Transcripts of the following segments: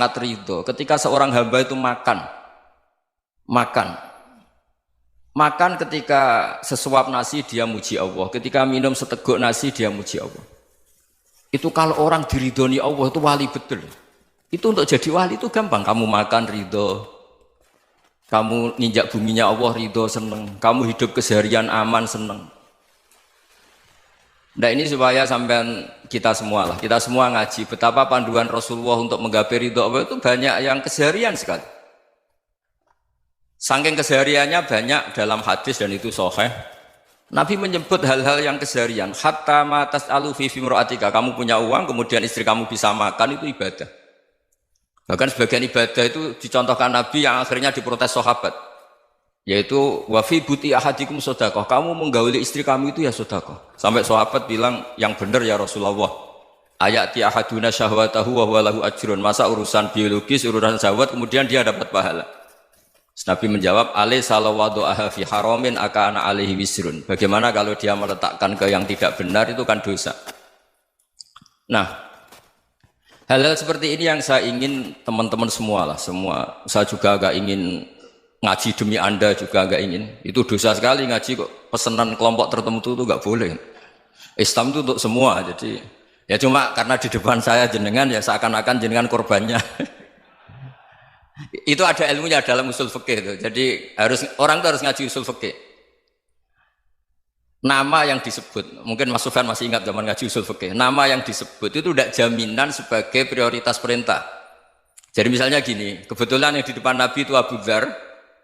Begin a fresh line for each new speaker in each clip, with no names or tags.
sangat ridho ketika seorang hamba itu makan ketika sesuap nasi dia muji Allah, ketika minum seteguk nasi dia muji Allah. Itu kalau orang diridhoni Allah itu wali betul. Itu untuk jadi wali itu gampang, kamu makan ridho, kamu ninjak buminya Allah ridho seneng, kamu hidup keseharian aman seneng. Nah ini supaya sampean kita semua ngaji betapa panduan Rasulullah untuk menggapai ridho Allah itu banyak yang keseharian sekali. Saking kesehariannya banyak dalam hadis dan itu sahih. Nabi menyebut hal-hal yang keseharian. Hatta ma tas'alu fi fimra'atika, kamu punya uang kemudian istri kamu bisa makan itu ibadah. Bahkan sebagian ibadah itu dicontohkan Nabi yang akhirnya diprotes sahabat. Yaitu wa fi buti ahadikum sedekah, kamu menggauli istri kamu itu ya sedekah. Sampai sahabat bilang yang benar ya Rasulullah. Ayati ahaduna syahwatahu wa huwa lahu ajrun. Masa urusan biologis, urusan syahwat kemudian dia dapat pahala. Nabi menjawab, alaysa law wada'aha fi haramin akana alaihi wisrun. Bagaimana kalau dia meletakkan ke yang tidak benar itu kan dosa. Nah, hal-hal seperti ini yang saya ingin teman-teman semua. Saya juga agak ingin ngaji demi Anda juga agak ingin. Itu dosa sekali ngaji kok pesanan kelompok tertentu itu enggak boleh. Islam itu untuk semua. Jadi ya cuma karena di depan saya jenengan ya seakan-akan jenengan korbannya. Itu ada ilmunya dalam usul fikih itu. Jadi orang itu harus ngaji usul fikih. Nama yang disebut, mungkin Mas Sufyan masih ingat zaman ngaji usul fikih. Nama yang disebut itu tidak jaminan sebagai prioritas perintah. Jadi misalnya gini, kebetulan yang di depan Nabi itu Abu Dzar.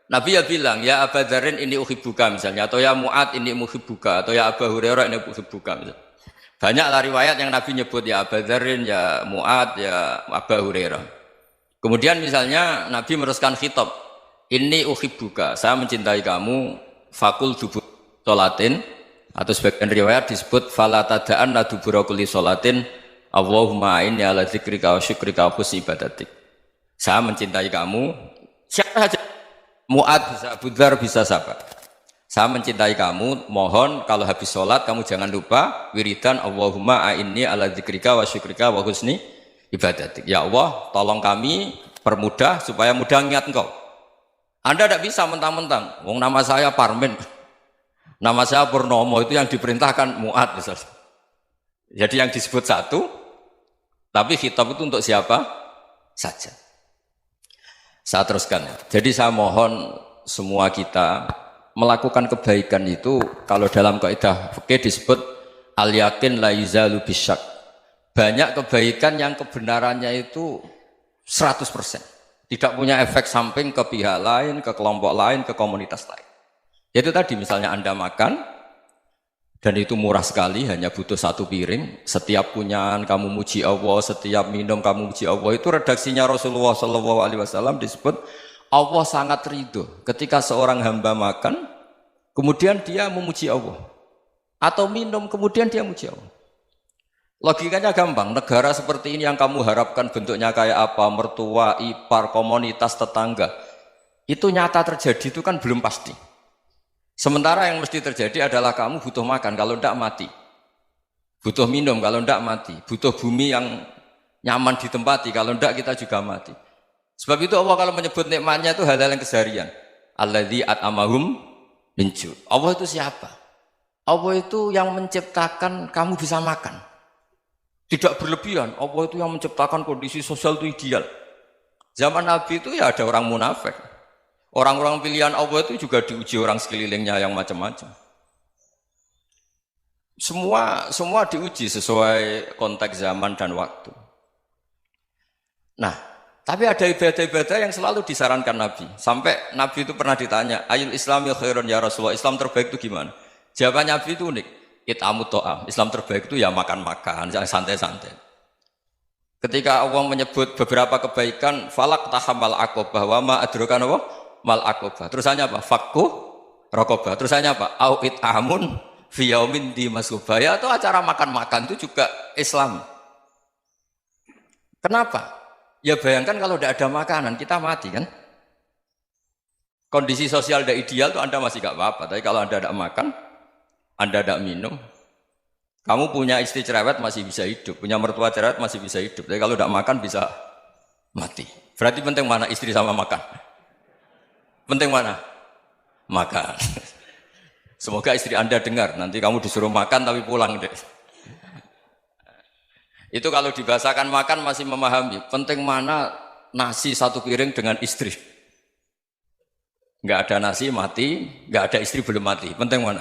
Nabi ya bilang, ya Abu Dzarin ini uhibbuka misalnya, atau ya Mu'ad ini uhibbuka, atau ya Abu Hurairah ini uhibbuka misalnya. Banyaklah riwayat yang Nabi nyebut ya Abu Dzarin, ya Mu'ad, ya Abu Hurairah. Kemudian misalnya Nabi meneruskan khitab, ini uhibbuka, saya mencintai kamu, fakul dubur sholatin, atau sebagian riwayat disebut fala tada'anna dubura kulli sholatin, Allahumma inni ala dzikrika wa syukrika wa husni ibadatik. Saya mencintai kamu, siapa saja, Mu'ad bisa, Abu Dzar bisa siapa. Saya mencintai kamu, mohon kalau habis sholat kamu jangan lupa wiridan Allahumma inni ala dzikrika wa syukrika wa husni ibadatik. Ya Allah, tolong kami permudah supaya mudah ingat engkau. Anda tidak bisa mentang-mentang, wong nama saya Parmin, nama saya Purnomo, itu yang diperintahkan Mu'ad misalnya. Jadi yang disebut satu, tapi khitab itu untuk siapa saja. Saya teruskan. Jadi saya mohon semua kita melakukan kebaikan itu, kalau dalam kaidah fikih disebut al-yakin la yuzalu bisyak. Banyak kebaikan yang kebenarannya itu 100%. Tidak punya efek samping ke pihak lain, ke kelompok lain, ke komunitas lain. Yaitu tadi misalnya Anda makan, dan itu murah sekali, hanya butuh satu piring. Setiap punyaan kamu muji Allah, setiap minum kamu muji Allah. Itu redaksinya Rasulullah SAW disebut, Allah sangat ridho ketika seorang hamba makan, kemudian dia memuji Allah. Atau minum, kemudian dia muji Allah. Logikanya gampang, negara seperti ini yang kamu harapkan bentuknya kayak apa, mertua, ipar, komunitas, tetangga, itu nyata terjadi itu kan belum pasti. Sementara yang mesti terjadi adalah kamu butuh makan, kalau tidak mati. Butuh minum, kalau tidak mati. Butuh bumi yang nyaman ditempati, kalau tidak kita juga mati. Sebab itu Allah kalau menyebut nikmatnya itu hal-hal yang keseharian. Alladzi at'amahum min ju'. Allah itu siapa? Allah itu yang menciptakan kamu bisa makan. Tidak berlebihan, Allah itu yang menciptakan kondisi sosial itu ideal. Zaman Nabi itu ya ada orang munafik. Orang-orang pilihan Allah itu juga diuji orang sekelilingnya yang macam-macam. Semua diuji sesuai konteks zaman dan waktu. Nah, tapi ada ibadah-ibadah yang selalu disarankan Nabi. Sampai Nabi itu pernah ditanya, ayul islami khairun ya Rasulullah, Islam terbaik itu gimana? Jawaban Nabi itu unik. It'amu to'am, Islam terbaik itu ya makan-makan, jangan santai-santai. Ketika Allah menyebut beberapa kebaikan, falak tahamal aqobah, wa ma adrokan apa? Mal aqobah. Terusannya apa? Fakku rokobah. Terusannya apa? Au it'amun fiyaumin di masubah. Ya itu acara makan-makan itu juga Islam. Kenapa? Ya bayangkan kalau tidak ada makanan, kita mati kan? Kondisi sosial tidak ideal itu Anda masih gak apa-apa, tapi kalau Anda tidak makan, Anda tidak minum, kamu punya istri cerewet masih bisa hidup, punya mertua cerewet masih bisa hidup. Tapi kalau tidak makan bisa mati. Berarti penting mana istri sama makan? Penting mana? Makan. Semoga istri Anda dengar, nanti kamu disuruh makan tapi pulang deh. Itu kalau dibahasakan makan masih memahami. Penting mana nasi satu piring dengan istri. Nggak ada nasi mati, nggak ada istri belum mati. Penting mana?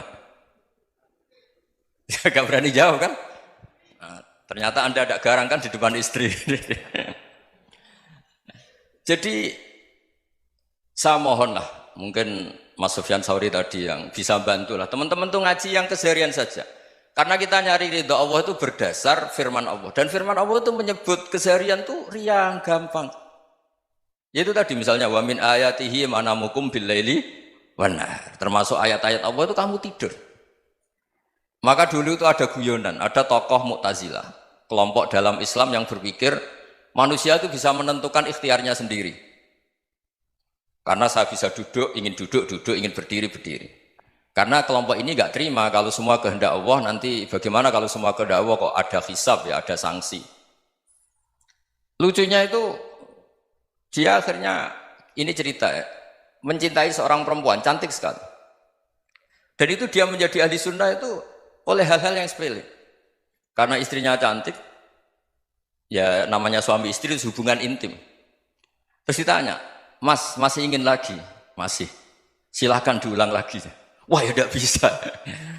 Gak berani jawab kan? Nah, ternyata Anda ada garang kan di depan istri. Jadi saya mohonlah, mungkin Mas Sufyan Sauri tadi yang bisa bantulah. Teman-teman tuh ngaji yang keseharian saja. Karena kita nyari ridha Allah itu berdasar firman Allah. Dan firman Allah itu menyebut keseharian tuh riang, gampang. Yaitu tadi misalnya wa min ayatihi manamukum billaili wan nahar. Termasuk ayat-ayat Allah itu kamu tidur. Maka dulu itu ada guyonan, ada tokoh Mu'tazilah, kelompok dalam Islam yang berpikir manusia itu bisa menentukan ikhtiarnya sendiri. Karena saya bisa duduk, ingin berdiri, berdiri. Karena kelompok ini nggak terima kalau semua kehendak Allah, nanti bagaimana kalau semua kehendak Allah kok ada hisab ya, ada sanksi. Lucunya itu dia akhirnya, ini cerita ya, mencintai seorang perempuan, cantik sekali. Dan itu dia menjadi ahli sunnah itu oleh hal-hal yang sepele. Karena istrinya cantik, ya namanya suami istri itu hubungan intim. Terus ditanya, Mas, masih ingin lagi? Masih. Silahkan diulang lagi. Wah ya tidak bisa.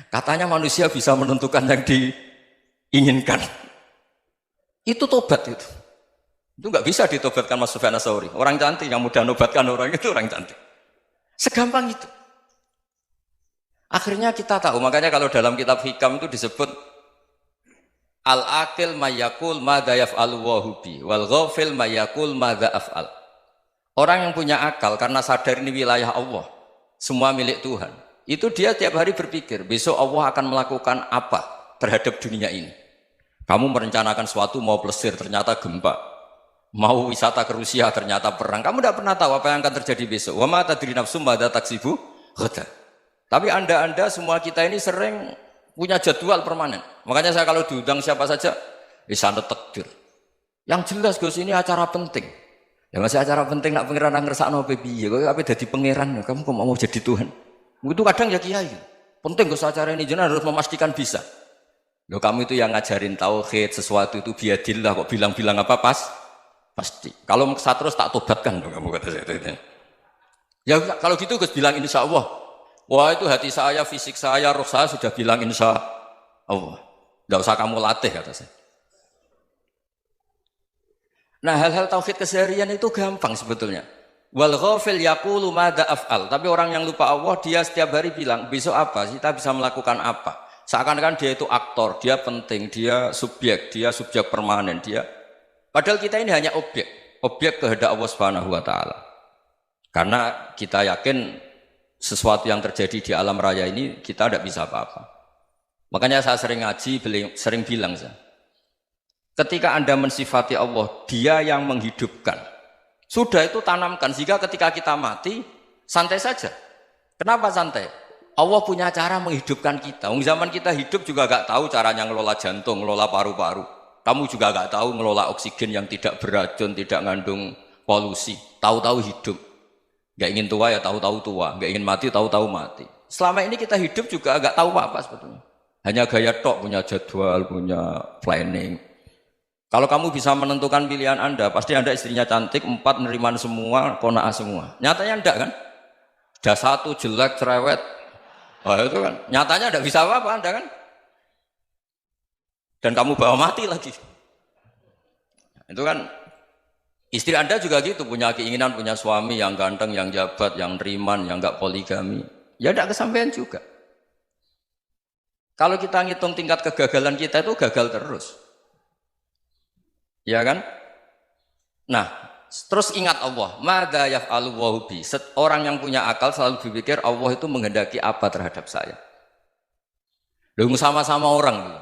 Katanya manusia bisa menentukan yang diinginkan. Itu tobat itu. Itu nggak bisa ditobatkan Mas Sufyan Ats-Tsauri. Orang cantik yang mudah nobatkan orang itu orang cantik. Segampang itu. Akhirnya kita tahu, makanya kalau dalam kitab Hikam itu disebut al-aqil mayyakul madza yaf'alu wa hubi wal ghafil mayyakul madza af'al. Orang yang punya akal karena sadar ini wilayah Allah, semua milik Tuhan. Itu dia tiap hari berpikir, besok Allah akan melakukan apa terhadap dunia ini. Kamu merencanakan suatu mau plesir, ternyata gempa. Mau wisata ke Rusia, ternyata perang. Kamu tidak pernah tahu apa yang akan terjadi besok. Wa ma tadri nafsum madza taksibu ghadan. Tapi anda semua kita ini sering punya jadwal permanen. Makanya saya kalau diundang siapa saja, sana takdir. Yang jelas Gus ini acara penting. Ya masih acara penting nak pangeran ngersakno piye? Kok ape dadi pangeran? Kamu kok mau jadi Tuhan? Itu kadang ya kiai. Penting Gus acara ini jenengan harus memastikan bisa. Loh kamu itu yang ngajarin tauhid, sesuatu itu biadillah kok bilang-bilang apa pasti. Kalau saya terus tak tobatkan loh kamu kata saya. Ya kalau gitu Gus bilang insya Allah. Wah itu hati saya, fisik saya, roh saya sudah bilang insya Allah. Tidak usah kamu latih kata saya. Nah hal-hal tauhid keseharian itu gampang sebetulnya. Wal ghafil yaqulu madza af'al. Tapi orang yang lupa Allah dia setiap hari bilang besok apa? Kita bisa melakukan apa? Seakan-akan dia itu aktor, dia penting, dia subjek permanen, dia. Padahal kita ini hanya objek kehendak Allah Subhanahu wa taala. Karena kita yakin sesuatu yang terjadi di alam raya ini kita tidak bisa apa-apa. Makanya saya sering ngaji, sering bilang saya, ketika Anda mensifati Allah, Dia yang menghidupkan. Sudah itu tanamkan sehingga ketika kita mati santai saja. Kenapa santai? Allah punya cara menghidupkan kita. Zaman kita hidup juga gak tahu caranya ngelola jantung, ngelola paru-paru. Kamu juga gak tahu ngelola oksigen yang tidak beracun, tidak ngandung polusi. Tahu-tahu hidup. Gak ingin tua ya tahu-tahu tua, gak ingin mati tahu-tahu mati. Selama ini kita hidup juga gak tahu apa sebetulnya. Hanya gaya tok, punya jadwal, punya planning. Kalau kamu bisa menentukan pilihan Anda, pasti Anda istrinya cantik, 4 neriman semua, kona'ah semua. Nyatanya enggak kan? Ada 1 jelek, cerewet. Wah itu kan, nyatanya enggak bisa apa-apa Anda kan? Dan kamu bawa mati lagi. Itu kan, istri Anda juga gitu, punya keinginan, punya suami yang ganteng, yang jabat, yang neriman, yang enggak poligami. Ya enggak kesampaian juga. Kalau kita ngitung tingkat kegagalan kita itu gagal terus. Ya kan? Nah, terus ingat Allah, madza yaf'alu wa bi. Orang yang punya akal selalu berpikir Allah itu menghendaki apa terhadap saya. Lalu sama-sama orang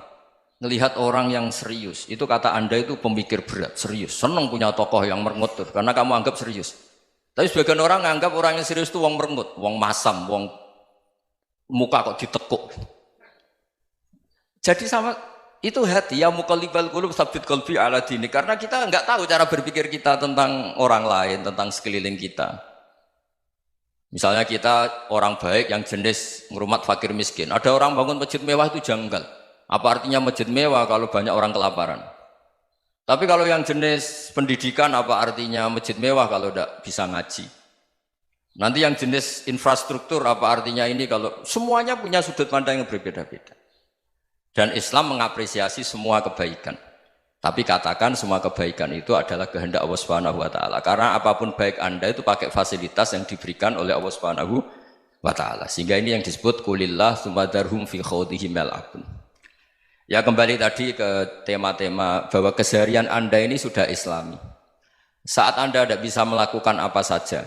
melihat orang yang serius, itu kata Anda itu pemikir berat, serius, senang punya tokoh yang merengut tuh, karena kamu anggap serius. Tapi sebagian orang menganggap orang yang serius itu wong merengut, wong masam, wong muka kok ditekuk. Jadi sama Itu hati ya muqallibal qulub tsabbit qalbi ala dini, karena kita enggak tahu cara berpikir kita tentang orang lain, tentang sekeliling kita. Misalnya kita orang baik yang jenis ngurmat fakir miskin. Ada orang bangun masjid mewah itu janggal. Apa artinya masjid mewah kalau banyak orang kelaparan? Tapi kalau yang jenis pendidikan, apa artinya masjid mewah kalau tidak bisa ngaji? Nanti yang jenis infrastruktur, apa artinya ini kalau semuanya punya sudut pandang yang berbeda-beda. Dan Islam mengapresiasi semua kebaikan. Tapi katakan semua kebaikan itu adalah kehendak Allah Subhanahu wa taala. Karena apapun baik Anda itu pakai fasilitas yang diberikan oleh Allah Subhanahu wa taala. Sehingga ini yang disebut qulillah tsumadarhum fi khawdihim yal'abun. Ya kembali tadi ke tema-tema bahwa keseharian Anda ini sudah Islami. Saat Anda tidak bisa melakukan apa saja.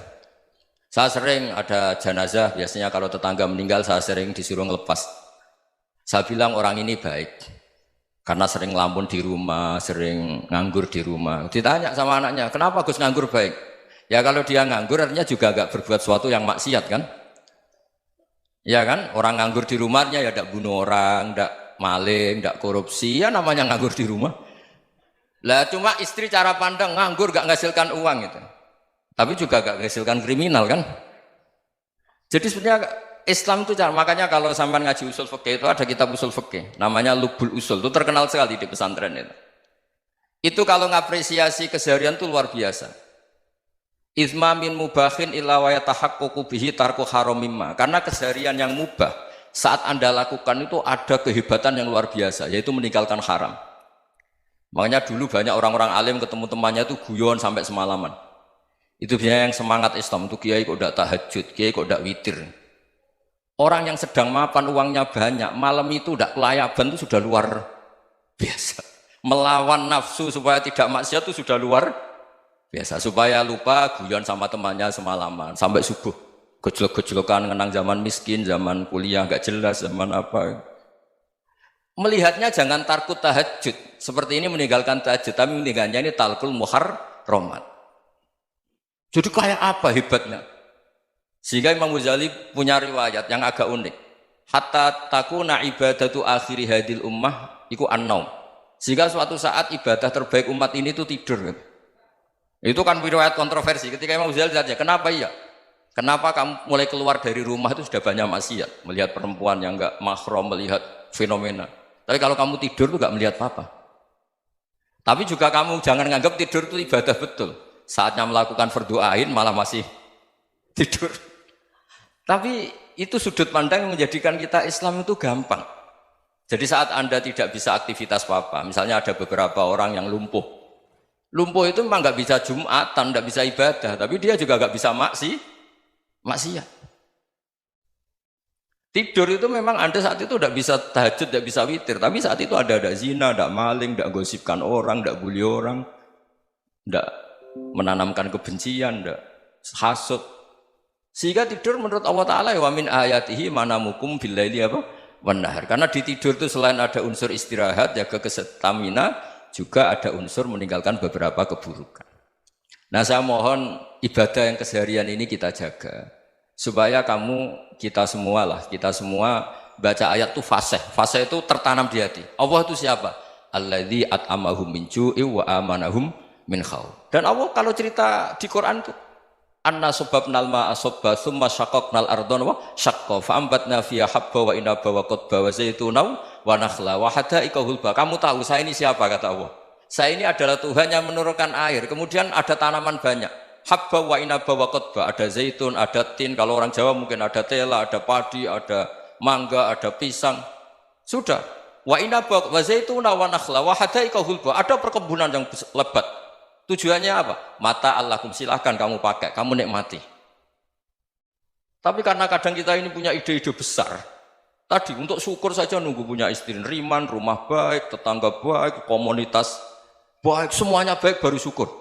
Saya sering ada jenazah, biasanya kalau tetangga meninggal saya sering disuruh ngelepas. Saya bilang orang ini baik karena sering ngelamun di rumah, sering nganggur di rumah. Ditanya sama anaknya, kenapa Gus nganggur baik? Ya kalau dia nganggur artinya juga agak berbuat sesuatu yang maksiat kan? Ya kan? Orang nganggur di rumahnya ya tidak bunuh orang, tidak maling, tidak korupsi, ya namanya nganggur di rumah. Lah cuma istri cara pandang nganggur gak menghasilkan uang itu. Tapi juga gak menghasilkan kriminal kan? Jadi sebenarnya Islam itu cara, makanya kalau sampai ngaji usul fikih itu ada kitab usul fikih namanya Lubul Usul, itu terkenal sekali di pesantren itu. Itu kalau ngapresiasi keseharian itu luar biasa. Izma min mubahin illa wa yatahaqqaqu bihi tarku haramimma. Karena keseharian yang mubah saat Anda lakukan itu ada kehebatan yang luar biasa, yaitu meninggalkan haram. Makanya dulu banyak orang-orang alim ketemu temannya itu guyon sampai semalaman. Itu biasanya yang semangat Islam itu kiai kok tidak tahajud, kiai kok tidak witir. Orang yang sedang mapan uangnya banyak, malam itu tidak kelayaban itu sudah luar biasa. Melawan nafsu supaya tidak maksiat itu sudah luar biasa. Supaya lupa guyon sama temannya semalaman sampai subuh. Gejlok-gejlokan ngenang zaman miskin, zaman kuliah nggak jelas, zaman apa. Melihatnya jangan takut tahajud. Seperti ini meninggalkan tahajud, tapi meninggalkannya ini talqul muharramat. Jadi kayak apa hebatnya? Sehingga Imam Ghazali punya riwayat yang agak unik. Hatta takuna ibadatu akhiri hadil ummah iku an-naum. Sehingga suatu saat ibadah terbaik umat ini itu tidur. Itu kan riwayat kontroversi. Ketika Imam Ghazali tanya, kenapa iya? Kenapa kamu mulai keluar dari rumah itu sudah banyak maksiat? Melihat perempuan yang enggak mahram, melihat fenomena. Tapi kalau kamu tidur itu enggak melihat apa-apa. Tapi juga kamu jangan nganggap tidur itu ibadah betul. Saatnya melakukan fardhu ain malah masih tidur. Tapi itu sudut pandang yang menjadikan kita Islam itu gampang. Jadi saat Anda tidak bisa aktivitas apa-apa, misalnya ada beberapa orang yang lumpuh. Lumpuh itu memang nggak bisa Jumatan, nggak bisa ibadah, tapi dia juga nggak bisa maksiat. Tidur itu memang Anda saat itu tidak bisa tahajud, tidak bisa witir, tapi saat itu ada zina, ada maling, tidak gosipkan orang, tidak bully orang, tidak menanamkan kebencian, tidak hasud. Sehingga tidur menurut Allah Ta'ala wa min ayatihi manamukum billaili apa? Wan-nahar. Karena di tidur itu selain ada unsur istirahat, jaga kestamina, juga ada unsur meninggalkan beberapa keburukan. Nah saya mohon ibadah yang keseharian ini kita jaga. Supaya kita semua baca ayat itu fasih. Fasih itu tertanam di hati. Allah itu siapa? Alladzi at'amahum min ju'i wa amanahum min khauf. Dan Allah kalau cerita di Quran itu anna sababnal ma'a sabba thumma syaqaqnal ardha wa syaqqa fa ambatna fiha habba wa inaba wa qadba wa zaituna wa nakhla wa hadaika hulba. Kamu tahu saya ini siapa kata Allah? Saya ini adalah Tuhan yang menurunkan air, kemudian ada tanaman banyak. Habba wa inaba wa qadba, ada zaitun, ada tin, kalau orang Jawa mungkin ada tela, ada padi, ada mangga, ada pisang. Sudah. Wa inaba wa zaituna wa nakhla wa hadaika hulba. Ada perkebunan yang lebat. Tujuannya apa? Mata Allahkum, silahkan kamu pakai, kamu nikmati. Tapi karena kadang kita ini punya ide-ide besar. Tadi untuk syukur saja nunggu punya istri riman, rumah baik, tetangga baik, komunitas baik, semuanya baik baru syukur.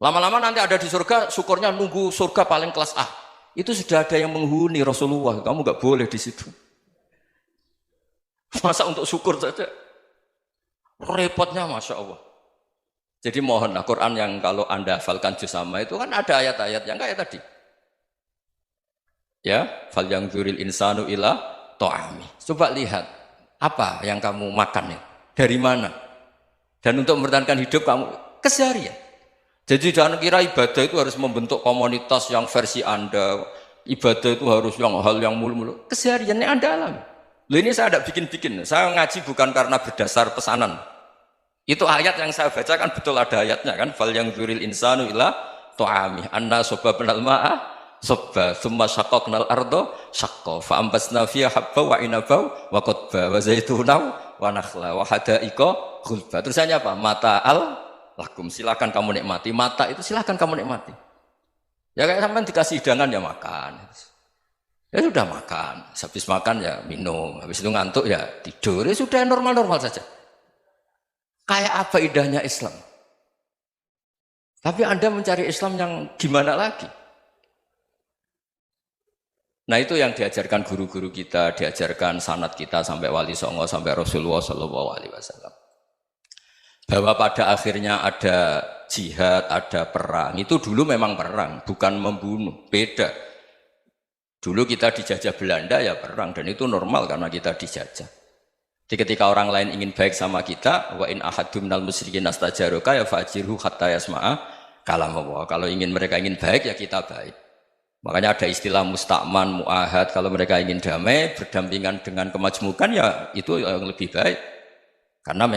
Lama-lama nanti ada di surga, syukurnya nunggu surga paling kelas A. Itu sudah ada yang menghuni Rasulullah, kamu nggak boleh di situ. Masa untuk syukur saja? Repotnya Masya Allah. Jadi mohonlah Quran yang kalau Anda hafalkan juz sama itu kan ada ayat-ayat yang kayak tadi. Ya, fal yang dzuril insanu ila ta'ami. Coba lihat. Apa yang kamu makan ya? Dari mana? Dan untuk mempertahankan hidup kamu keseharian. Jadi jangan kira ibadah itu harus membentuk komunitas yang versi Anda. Ibadah itu harus yang hal yang mulu-mulu. Kesehariannya Anda alami. Loh ini saya tidak bikin-bikin. Saya ngaji bukan karena berdasar pesanan. Itu ayat yang saya bacakan betul ada ayatnya kan. Fal yang dzuril insanu ila tu'ami anna sobabnal ma'a sobba thumma syaqaqnal ardo syaqqa fa ambasna fiha habba wa inaba wa qadba wa zaituna wa nakhla wa hada'iqa ghulba. Terusannya apa? Mata'al lakum, silakan kamu nikmati. Mata itu silakan kamu nikmati. Ya kayak sampean dikasih hidangan ya makan. Ya sudah makan, habis makan ya minum, habis itu ngantuk ya tidur. Ya sudah normal-normal saja. Kayak apa indahnya Islam? Tapi Anda mencari Islam yang gimana lagi? Nah itu yang diajarkan guru-guru kita, diajarkan sanad kita sampai Wali Songo, sampai Rasulullah SAW. Bahwa pada akhirnya ada jihad, ada perang. Itu dulu memang perang, bukan membunuh, beda. Dulu kita dijajah Belanda ya perang, dan itu normal karena kita dijajah. Jadi ketika orang lain ingin baik sama kita, wa in ahadum minal musyrikin astajaroka ya fajirhu hatta yasma'a kalam Allah. Kalau mereka ingin baik ya kita baik. Makanya ada istilah mustakman, mu'ahad. Kalau mereka ingin damai, berdampingan dengan kemajmukan ya itu yang lebih baik. Karena